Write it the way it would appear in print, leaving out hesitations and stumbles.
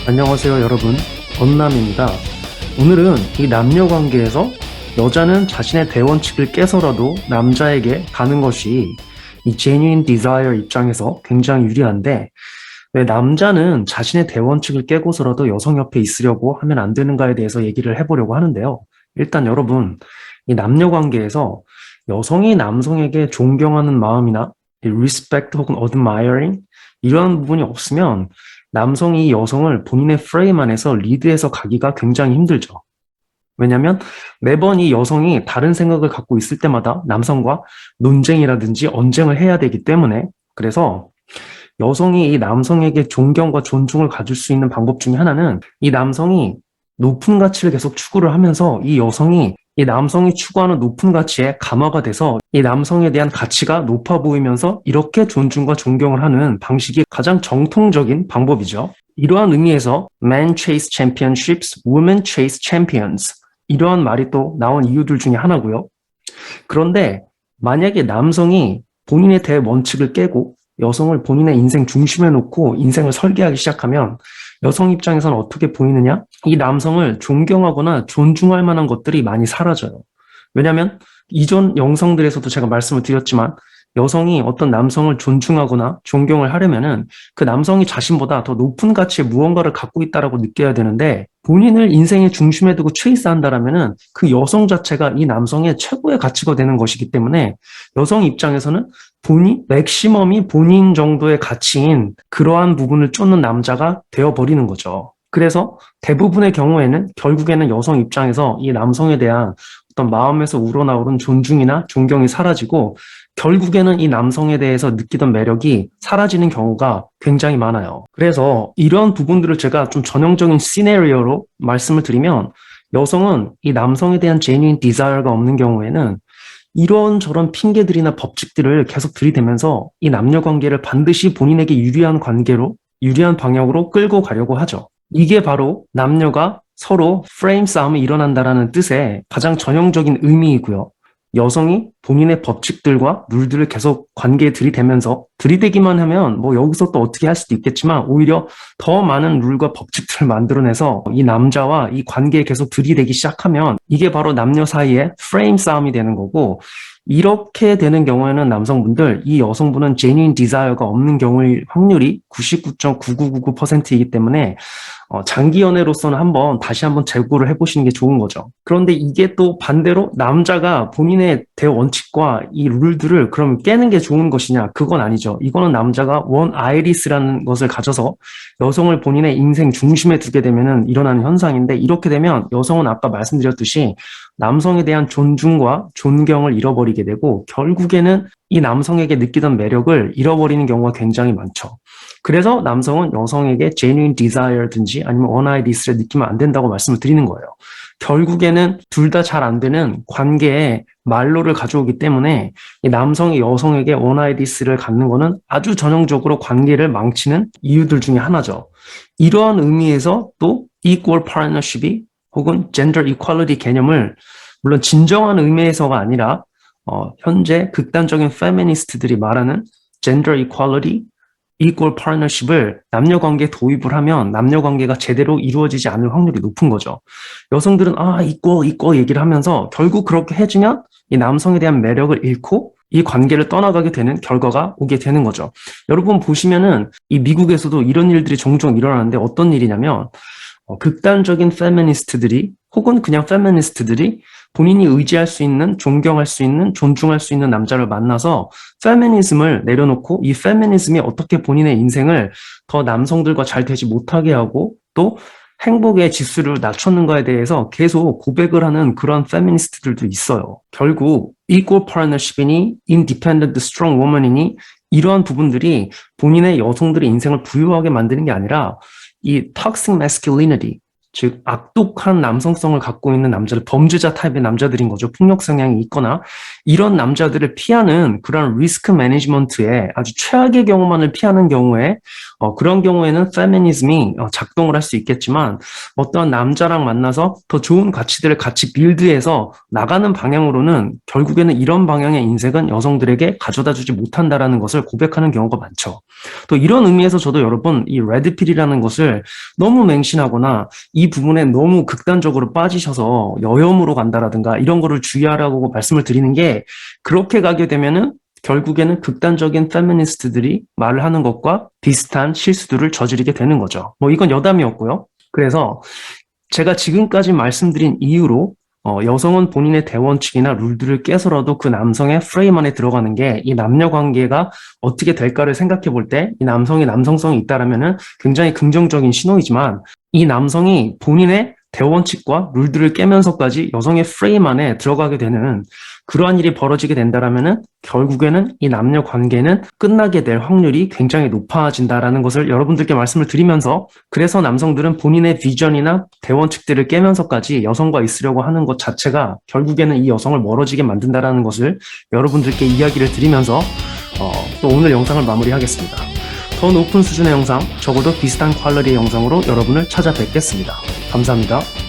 안녕하세요, 여러분. 언남입니다. 오늘은 이 남녀 관계에서 여자는 자신의 대원칙을 깨서라도 남자에게 가는 것이 이 genuine desire 입장에서 굉장히 유리한데, 왜 남자는 자신의 대원칙을 깨고서라도 여성 옆에 있으려고 하면 안 되는가에 대해서 얘기를 해보려고 하는데요. 일단 여러분, 이 남녀 관계에서 여성이 남성에게 존경하는 마음이나 이 respect 혹은 admiring 이런 부분이 없으면 남성이 여성을 본인의 프레임 안에서 리드해서 가기가 굉장히 힘들죠. 왜냐하면 매번 이 여성이 다른 생각을 갖고 있을 때마다 남성과 논쟁이라든지 언쟁을 해야 되기 때문에, 그래서 여성이 이 남성에게 존경과 존중을 가질 수 있는 방법 중에 하나는 이 남성이 높은 가치를 계속 추구를 하면서 이 여성이 이 남성이 추구하는 높은 가치에 감화가 돼서 이 남성에 대한 가치가 높아 보이면서 이렇게 존중과 존경을 하는 방식이 가장 정통적인 방법이죠. 이러한 의미에서 Men chase championships, women chase champions, 이러한 말이 또 나온 이유들 중에 하나고요. 그런데 만약에 남성이 본인의 대원칙을 깨고 여성을 본인의 인생 중심에 놓고 인생을 설계하기 시작하면 여성 입장에서는 어떻게 보이느냐? 이 남성을 존경하거나 존중할 만한 것들이 많이 사라져요. 왜냐하면 이전 영상들에서도 제가 말씀을 드렸지만 여성이 어떤 남성을 존중하거나 존경을 하려면은 그 남성이 자신보다 더 높은 가치의 무언가를 갖고 있다라고 느껴야 되는데, 본인을 인생의 중심에 두고 체이스한다라면은 그 여성 자체가 이 남성의 최고의 가치가 되는 것이기 때문에 여성 입장에서는 맥시멈이 본인 정도의 가치인 그러한 부분을 쫓는 남자가 되어버리는 거죠. 그래서 대부분의 경우에는 결국에는 여성 입장에서 이 남성에 대한 어떤 마음에서 우러나오는 존중이나 존경이 사라지고 결국에는 이 남성에 대해서 느끼던 매력이 사라지는 경우가 굉장히 많아요. 그래서 이런 부분들을 제가 좀 전형적인 시나리오로 말씀을 드리면, 여성은 이 남성에 대한 genuine desire가 없는 경우에는 이런저런 핑계들이나 법칙들을 계속 들이대면서 이 남녀 관계를 반드시 본인에게 유리한 관계로, 유리한 방향으로 끌고 가려고 하죠. 이게 바로 남녀가 서로 프레임 싸움이 일어난다라는 뜻의 가장 전형적인 의미이고요. 여성이 본인의 법칙들과 룰들을 계속 관계에 들이대기만 하면 뭐 여기서 또 어떻게 할 수도 있겠지만 오히려 더 많은 룰과 법칙들을 만들어내서 이 남자와 이 관계에 계속 들이대기 시작하면 이게 바로 남녀 사이의 프레임 싸움이 되는 거고, 이렇게 되는 경우에는 남성분들, 이 여성분은 genuine desire가 없는 경우의 확률이 99.9999%이기 때문에 장기 연애로서는 다시 한번 재고를 해보시는 게 좋은 거죠. 그런데 이게 또 반대로 남자가 본인의 대원칙과 이 룰들을 그럼 깨는 게 좋은 것이냐? 그건 아니죠. 이거는 남자가 원 아이리스라는 것을 가져서 여성을 본인의 인생 중심에 두게 되면은 일어나는 현상인데, 이렇게 되면 여성은 아까 말씀드렸듯이 남성에 대한 존중과 존경을 잃어버리게 되고 결국에는 이 남성에게 느끼던 매력을 잃어버리는 경우가 굉장히 많죠. 그래서 남성은 여성에게 genuine desire든지 아니면 one eye this를 느끼면 안 된다고 말씀을 드리는 거예요. 결국에는 둘 다 잘 안 되는 관계에 말로를 가져오기 때문에 이 남성이 여성에게 one eye this를 갖는 거는 아주 전형적으로 관계를 망치는 이유들 중에 하나죠. 이러한 의미에서 또 equal partnership이 혹은 gender equality 개념을 물론 진정한 의미에서가 아니라 현재 극단적인 페미니스트들이 말하는 gender equality, equal partnership을 남녀 관계에 도입을 하면 남녀 관계가 제대로 이루어지지 않을 확률이 높은 거죠. 여성들은 equal 얘기를 하면서 결국 그렇게 해주면 이 남성에 대한 매력을 잃고 이 관계를 떠나가게 되는 결과가 오게 되는 거죠. 여러분 보시면은 이 미국에서도 이런 일들이 종종 일어나는데 어떤 일이냐면 극단적인 페미니스트들이 혹은 그냥 페미니스트들이 본인이 의지할 수 있는, 존경할 수 있는, 존중할 수 있는 남자를 만나서 페미니즘을 내려놓고 이 페미니즘이 어떻게 본인의 인생을 더 남성들과 잘 되지 못하게 하고 또 행복의 지수를 낮췄는가에 대해서 계속 고백을 하는 그런 페미니스트들도 있어요. 결국 equal partnership이니 independent strong woman이니 이러한 부분들이 본인의 여성들의 인생을 부유하게 만드는 게 아니라 이 toxic masculinity, 즉 악독한 남성성을 갖고 있는 남자들, 범죄자 타입의 남자들인 거죠. 폭력 성향이 있거나 이런 남자들을 피하는 그런 리스크 매니지먼트에 아주 최악의 경우만을 피하는 경우에 그런 경우에는 페미니즘이 작동을 할 수 있겠지만 어떠한 남자랑 만나서 더 좋은 가치들을 같이 빌드해서 나가는 방향으로는 결국에는 이런 방향의 인생은 여성들에게 가져다 주지 못한다라는 것을 고백하는 경우가 많죠. 또 이런 의미에서 저도 여러 번 이 레드필이라는 것을 너무 맹신하거나 이 부분에 너무 극단적으로 빠지셔서 여혐으로 간다라든가 이런 거를 주의하라고 말씀을 드리는 게 그렇게 가게 되면은 결국에는 극단적인 페미니스트들이 말을 하는 것과 비슷한 실수들을 저지르게 되는 거죠. 뭐 이건 여담이었고요. 그래서 제가 지금까지 말씀드린 이유로 여성은 본인의 대원칙이나 룰들을 깨서라도 그 남성의 프레임 안에 들어가는 게 이 남녀 관계가 어떻게 될까를 생각해 볼 때 이 남성이 남성성이 있다라면은 굉장히 긍정적인 신호이지만 이 남성이 본인의 대원칙과 룰들을 깨면서까지 여성의 프레임 안에 들어가게 되는 그러한 일이 벌어지게 된다라면은 결국에는 이 남녀 관계는 끝나게 될 확률이 굉장히 높아진다라는 것을 여러분들께 말씀을 드리면서 그래서 남성들은 본인의 비전이나 대원칙들을 깨면서까지 여성과 있으려고 하는 것 자체가 결국에는 이 여성을 멀어지게 만든다라는 것을 여러분들께 이야기를 드리면서 또 오늘 영상을 마무리하겠습니다. 더 높은 수준의 영상, 적어도 비슷한 퀄리티의 영상으로 여러분을 찾아뵙겠습니다. 감사합니다.